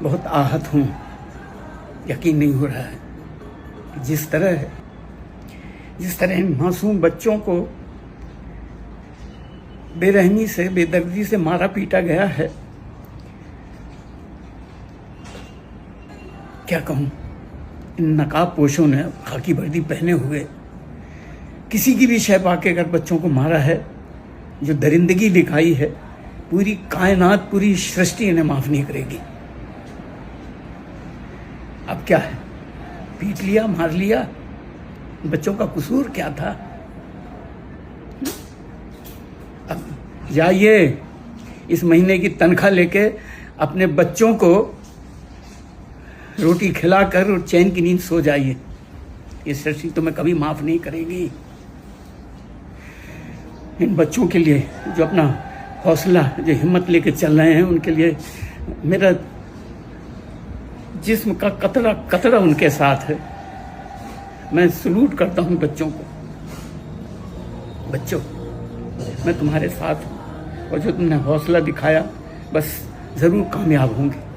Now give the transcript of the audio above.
बहुत आहत हूँ। यकीन नहीं हो रहा है कि जिस तरह इन मासूम बच्चों को बेरहमी से, बेदर्दी से मारा पीटा गया है, क्या कहूँ। इन नकाबपोशों ने खाकी वर्दी पहने हुए किसी की भी शय पाके अगर बच्चों को मारा है, जो दरिंदगी दिखाई है, पूरी कायनात, पूरी सृष्टि इन्हें माफ नहीं करेगी। अब क्या है, पीट लिया, मार लिया, बच्चों का कसूर क्या था? अब जाइए, इस महीने की तनख्वाह लेके अपने बच्चों को रोटी खिलाकर और चैन की नींद सो जाइए। ये सृष्टि तुम्हें कभी माफ नहीं करेगी। इन बच्चों के लिए जो अपना हौसला, जो हिम्मत लेके चल रहे हैं, उनके लिए मेरा जिस्म का कतरा कतरा उनके साथ है। मैं सलूट करता हूं बच्चों को। बच्चों, मैं तुम्हारे साथ हूं और जो तुमने हौसला दिखाया, बस जरूर कामयाब होंगे।